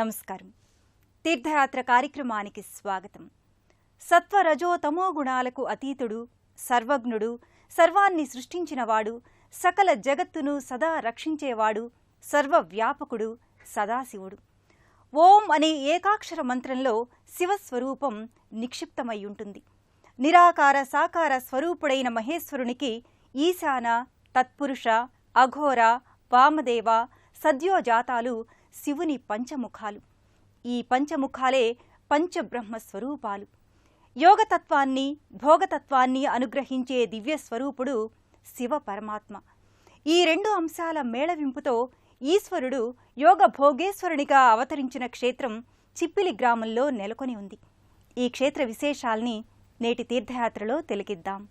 నమస్కారం. తీర్థయాత్ర కార్యక్రమానికి స్వాగతం. సత్వ రజో తమో గుణాలకు అతీతుడు, సర్వజ్ఞుడు, సర్వాన్ని సృష్టించినవాడు, సకల జగత్తును సదా రక్షించేవాడు, సర్వవ్యాపకుడు సదాశివుడు. ఓం అనే ఏకాక్షర మంత్రంలో శివస్వరూపం నిక్షిప్తమై ఉంటుంది. నిరాకార సాకార స్వరూపుడైన మహేశ్వరునికి ఈశాన, తత్పురుష, అఘోర, వామదేవ, సద్యోజాతాలు శివుని పంచముఖాలు. ఈ పంచముఖాలే పంచబ్రహ్మ స్వరూపాలు. యోగతత్వాన్ని, భోగతత్వాన్ని అనుగ్రహించే దివ్యస్వరూపుడు శివ పరమాత్మ. ఈ రెండు అంశాల మేళవింపుతో ఈశ్వరుడు యోగ భోగేశ్వరునిగా అవతరించిన క్షేత్రం చిప్పిలి గ్రామంలో నెలకొని ఉంది. ఈ క్షేత్ర విశేషాల్ని నేటి తీర్థయాత్రలో తిలకిద్దాం.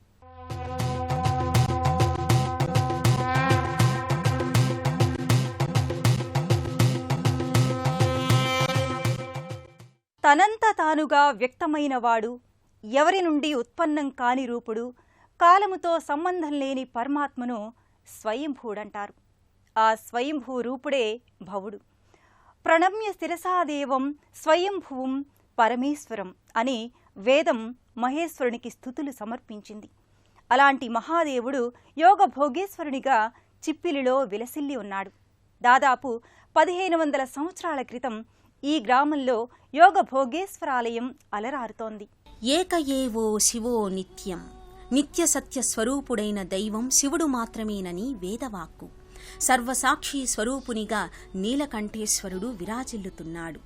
తనంత తానుగా వ్యక్తమైనవాడు, ఎవరి నుండి ఉత్పన్నం కాని రూపుడు, కాలముతో సంబంధం లేని పరమాత్మను స్వయంభూడంటారు. ఆ స్వయంభూ రూపుడే భవుడు. ప్రణమ్య శిరసాదేవం స్వయంభువం పరమేశ్వరం అని వేదం మహేశ్వరునికి స్తుతులు సమర్పించింది. అలాంటి మహాదేవుడు యోగ భోగేశ్వరునిగా చిప్పిలిలో విలసిల్లి ఉన్నాడు. దాదాపు 1500 సంవత్సరాల క్రితం ఈ గ్రామంలో యోగ భోగేశ్వరాలయం అలరారుతోంది. ఏకయేవో శివో నిత్యం, నిత్య సత్య స్వరూపుడైన దైవం శివుడు మాత్రమేనని వేదవాక్కు. సర్వసాక్షి స్వరూపునిగా నీలకంఠేశ్వరుడు విరాజిల్లుతున్నాడు.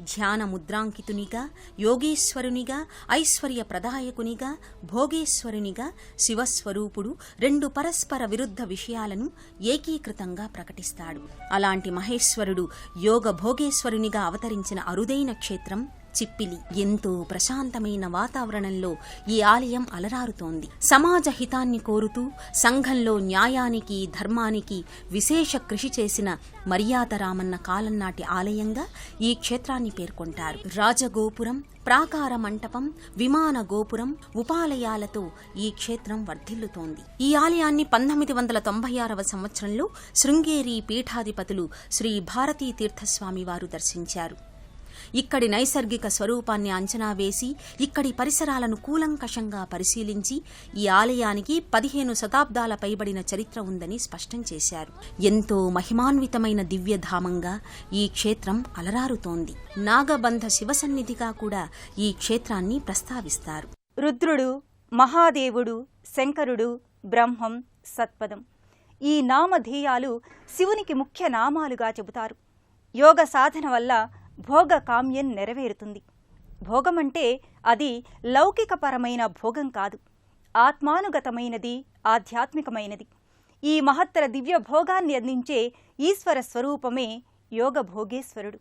ధ్యాన ముద్రాంకితునిగా, యోగేశ్వరునిగా, ఐశ్వర్య ప్రదాయకునిగా, భోగేశ్వరునిగా శివస్వరూపుడు రెండు పరస్పర విరుద్ధ విషయాలను ఏకీకృతంగా ప్రకటిస్తాడు. అలాంటి మహేశ్వరుడు యోగ భోగేశ్వరునిగా అవతరించిన అరుదైన క్షేత్రం చిప్పిలి. ఎంతో ప్రశాంతమైన వాతావరణంలో ఈ ఆలయం అలరారుతోంది. సమాజ హితాన్ని కోరుతూ సంఘంలో న్యాయానికి, ధర్మానికి విశేష కృషి చేసిన మర్యాదరామన్న కాలం నాటి ఆలయంగా ఈ క్షేత్రాన్ని పేర్కొంటారు. రాజగోపురం, ప్రాకార మంటపం, విమాన గోపురం, ఉపాలయాలతో ఈ క్షేత్రం వర్ధిల్లుతోంది. ఈ ఆలయాన్ని 1996వ సంవత్సరంలో శృంగేరి పీఠాధిపతులు శ్రీ భారతీ తీర్థస్వామి వారు దర్శించారు. ఇక్కడి నైసర్గిక స్వరూపాన్ని అంచనా వేసి ఇక్కడి పరిసరాలను కూలంకషంగా పరిశీలించి ఈ ఆలయానికి 15 శతాబ్దాల పైబడిన చరిత్ర ఉందని స్పష్టం చేశారు. ఎంతో మహిమాన్వితమైన దివ్యధామంగా ఈ క్షేత్రం అలరారుతోంది. నాగబంధ శివసన్నిధిగా కూడా ఈ క్షేత్రాన్ని ప్రస్తావిస్తారు. రుద్రుడు, మహాదేవుడు, శంకరుడు, బ్రహ్మం, సత్పదం ఈ నామధేయాలు శివునికి ముఖ్య నామాలుగా చెబుతారు. యోగ సాధన వల్ల భోగ కామ్యం నెరవేరుతుంది. భోగమంటే అది లౌకికపరమైన భోగం కాదు, ఆత్మానుగతమైనది, ఆధ్యాత్మికమైనది. ఈ మహత్తర దివ్య భోగాన్ని అందించే ఈశ్వర స్వరూపమే యోగ భోగేశ్వరుడు.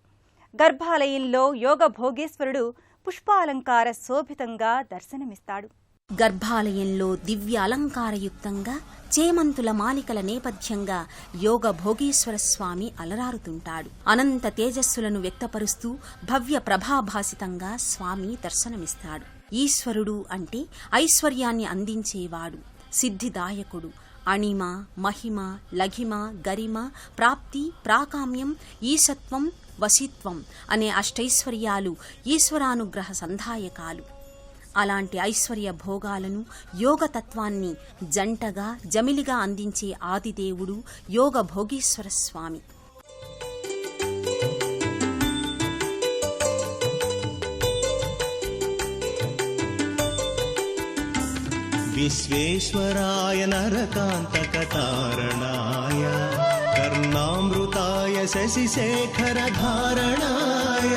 గర్భాలయంలో యోగ భోగేశ్వరుడు పుష్పాలంకార శోభితంగా దర్శనమిస్తాడు. గర్భాలయంలో దివ్య అలంకారయుక్తంగా చేమంతుల మాలికల నేపథ్యంగా యోగ భోగేశ్వర స్వామి అలరారుతుంటాడు. అనంత తేజస్సులను వ్యక్తపరుస్తూ భవ్య ప్రభాభాసితంగా స్వామి దర్శనమిస్తాడు. ఈశ్వరుడు అంటే ఐశ్వర్యాన్ని అందించేవాడు, సిద్ధిదాయకుడు. అణిమ, మహిమ, లఘిమ, గరిమ, ప్రాప్తి, ప్రాకామ్యం, ఈశత్వం, వశిత్వం అనే అష్టైశ్వర్యాలు ఈశ్వరానుగ్రహ సంధాయకాలు. అలాంటి ఐశ్వర్య భోగాలను, యోగతత్వాన్ని జంటగా, జమిలిగా అందించే ఆదిదేవుడు యోగ భోగేశ్వర స్వామి. విశ్వేశ్వరాయ నరకాంతకతారణాయ కర్ణామృతాయ శశిశేఖరధారణాయ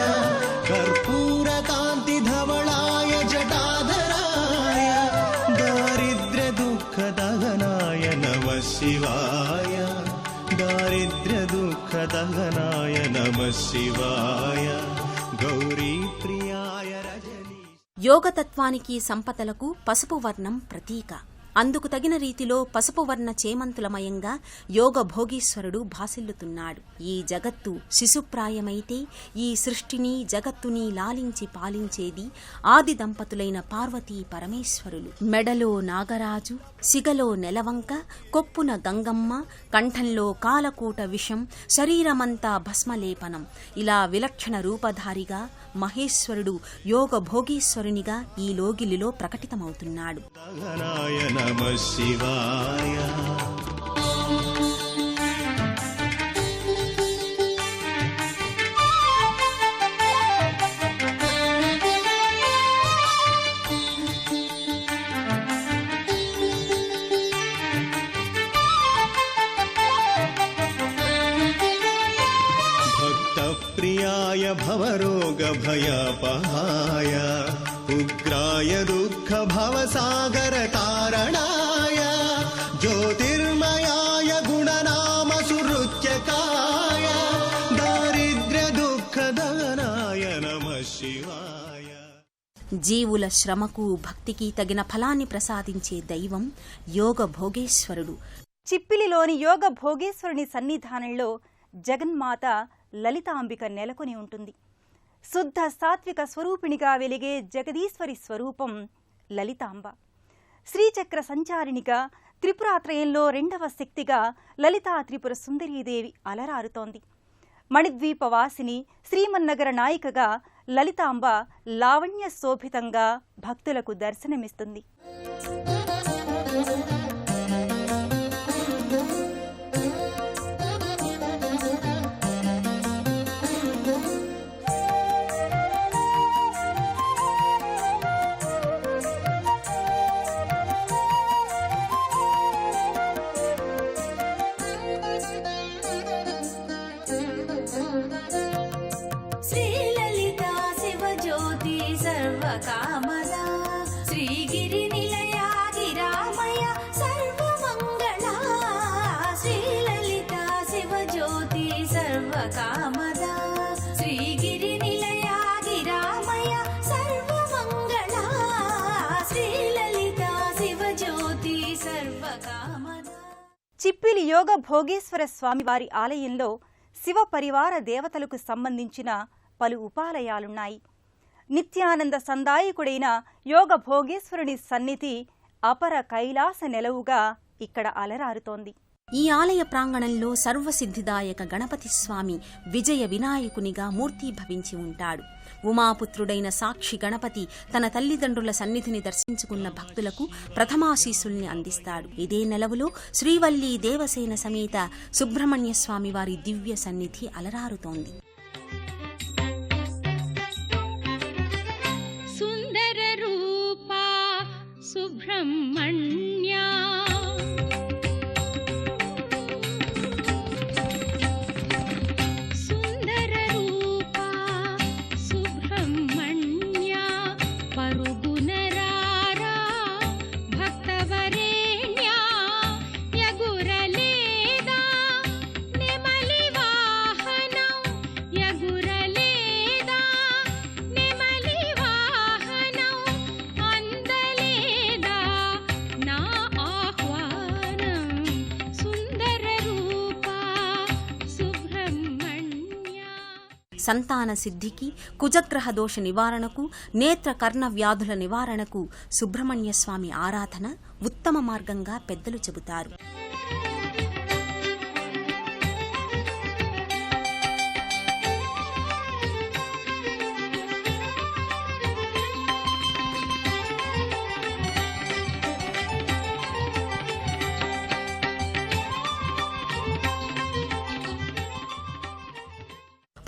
కర్పూరకాంతిధవళాయ జటాధరాయ దారిద్ర్య దుఃఖదహనాయ నమః శివాయ దారిద్ర్య దుఃఖదహనాయ నమః శివాయ గౌరీ ప్రియాయ రజనీ. యోగతత్వానికి, సంపదలకు పసుపు వర్ణం ప్రతీక. అందుకు తగిన రీతిలో పసుపు వర్ణ చేమంతులమయంగా యోగ భోగీశ్వరుడు భాసిల్లుతున్నాడు. ఈ జగత్తు శిశుప్రాయమైతే ఈ సృష్టిని జగత్తుని లాలించి పాలించేది ఆది దంపతులైన పార్వతీ పరమేశ్వరులు. మెడలో నాగరాజు, సిగలో నెలవంక, కొప్పున గంగమ్మ, కంఠంలో కాలకూట విషం, శరీరమంతా భస్మలేపనం, ఇలా విలక్షణ రూపధారిగా మహేశ్వరుడు యోగ భోగీశ్వరునిగా ఈ లోగిలిలో ప్రకటితమవుతున్నాడు. నమః శివాయ. भक्तप्रियाय भवरोगभयपहाय उग्राय दुःखभवसागरतारणाय ज्योतिर्मयाय गुणनामसुहृत्यकाय दारिद्र्यदुःखदहनाय नमः शिवाय. జీవుల శ్రమకు భక్తికి తగిన ఫలాన్ని ప్రసాదించే దైవం యోగ భోగేశ్వరుడు. చిప్పిలిలోని యోగ భోగేశ్వరుని సన్నిధానంలో జగన్మాత లలితాంబిక నెలకొని ఉంటుంది. శుద్ధ సాత్విక స్వరూపిణిగా వెలిగే జగదీశ్వరి స్వరూపం లలితాంబ. శ్రీచక్ర సంచారిణిగా త్రిపురాత్రయంలో రెండవ శక్తిగా లలితా త్రిపుర సుందరీదేవి అలరారుతోంది. మణిద్వీపవాసిని శ్రీమన్నగర నాయికగా లలితాంబ లావణ్య శోభితంగా భక్తులకు దర్శనమిస్తుంది. శ్రీలలితా శివజ్యోతి సర్వకామదా శ్రీగిరి నిలయా గిరామయ సర్వమంగళా. శ్రీలలితా శివజ్యోతి సర్వకామదా శ్రీగిరి నిలయా గిరామయ సర్వమంగళా. శ్రీలలితా శివజ్యోతి సర్వకామదా. చిప్పిలి యోగ భోగేశ్వర స్వామివారి ఆలయంలో శివ పరివార దేవతలకు సంబంధించిన పలు ఉపాలయాలున్నాయి. నిత్యానంద సందాయకుడైన యోగ భోగేశ్వరుని సన్నిధి అపర కైలాస నెలవుగా ఇక్కడ అలరారుతోంది. ఈ ఆలయ ప్రాంగణంలో సర్వసిద్ధిదాయక గణపతి స్వామి విజయ వినాయకునిగా మూర్తీభవించి ఉంటాడు. ఉమాపుత్రుడైన సాక్షి గణపతి తన తల్లిదండ్రుల సన్నిధిని దర్శించుకున్న భక్తులకు ప్రథమాశీస్సుల్ని అందిస్తాడు. ఇదే నెలవులో శ్రీవల్లీ దేవసేన సమేత సుబ్రహ్మణ్య స్వామి వారి దివ్య సన్నిధి అలరారుతోంది. సుందర రూపా సుబ్రహ్మణ్యా సంతాన సిద్ధికి, కుజగ్రహ దోష నివారణకు, నేత్ర కర్ణ వ్యాధుల నివారణకు సుబ్రహ్మణ్య స్వామి ఆరాధన ఉత్తమ మార్గంగా పెద్దలు చెబుతారు.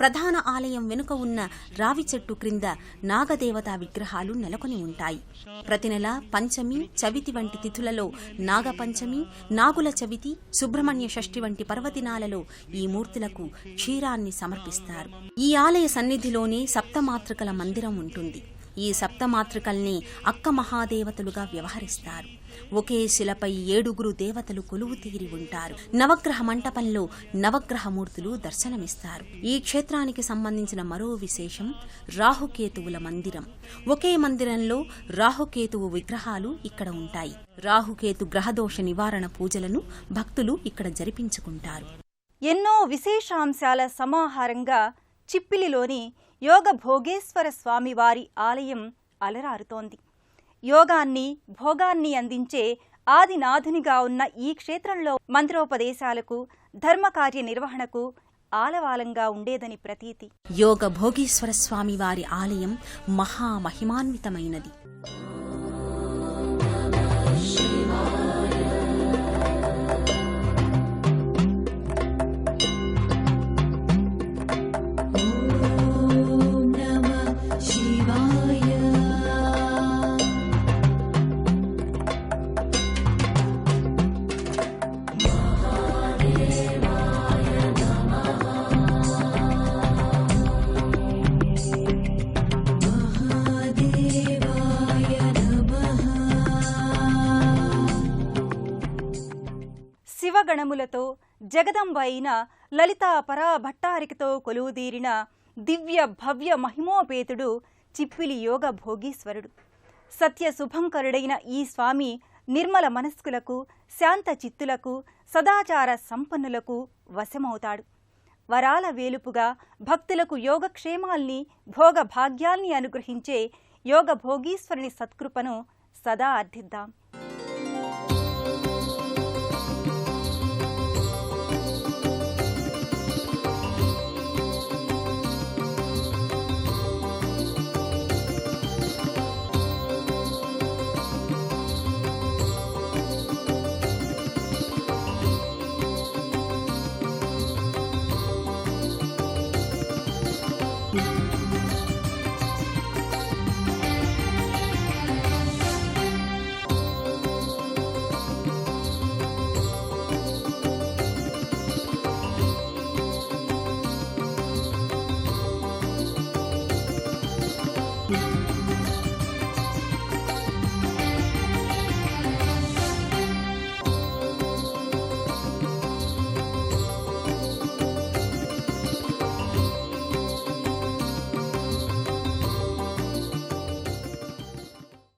ప్రధాన ఆలయం వెనుక ఉన్న రావి చెట్టు క్రింద నాగదేవతా విగ్రహాలు నెలకొని ఉంటాయి. ప్రతి నెల పంచమి, చవితి వంటి తిథులలో నాగపంచమి, నాగుల చవితి, సుబ్రహ్మణ్య షష్ఠి వంటి పర్వదినాలలో ఈ మూర్తులకు క్షీరాన్ని సమర్పిస్తారు. ఈ ఆలయ సన్నిధిలోనే సప్తమాతృకల మందిరం ఉంటుంది. ఈ సప్తమాతృకల్ని అక్క మహాదేవతలుగా వ్యవహరిస్తారు. ఒకే శిలపై 7 దేవతలు కొలువు తీరి ఉంటారు. నవగ్రహ మంటపంలో నవగ్రహమూర్తులు దర్శనమిస్తారు. ఈ క్షేత్రానికి సంబంధించిన మరో విశేషం రాహుకేతువుల మందిరం. ఒకే మందిరంలో రాహుకేతువు విగ్రహాలు ఇక్కడ ఉంటాయి. రాహుకేతు గ్రహదోష నివారణ పూజలను భక్తులు ఇక్కడ జరిపించుకుంటారు. ఎన్నో విశేషాంశాల సమాహారంగా చిప్పిలిలోని యోగ భోగేశ్వర స్వామివారి ఆలయం అలరారుతోంది. యోగాన్ని భోగాన్ని అందించే ఆదినాథునిగా ఉన్న ఈ క్షేత్రంలో మంత్రోపదేశాలకు ధర్మకార్య నిర్వహణకు ఆలవాలంగా ఉండేదని ప్రతీతి. యోగ భోగేశ్వర స్వామివారి ఆలయం మహామహిమాన్వితమైనది. శివగణములతో జగదంబ అయిన లలితా పరాభట్టారికతో కొలువుదీరిన దివ్య భవ్య మహిమోపేతుడు చిప్పిలి యోగ భోగీశ్వరుడు. సత్య శుభంకరుడైన ఈ స్వామి నిర్మల మనస్కులకు, శాంత చిత్తులకు, సదాచార సంపన్నులకు వశమవుతాడు. వరాల వేలుపుగా భక్తులకు యోగక్షేమాల్ని, భోగ భాగ్యాల్ని అనుగ్రహించే యోగ భోగీశ్వరుని సత్కృపను సదా అర్థిద్దాం.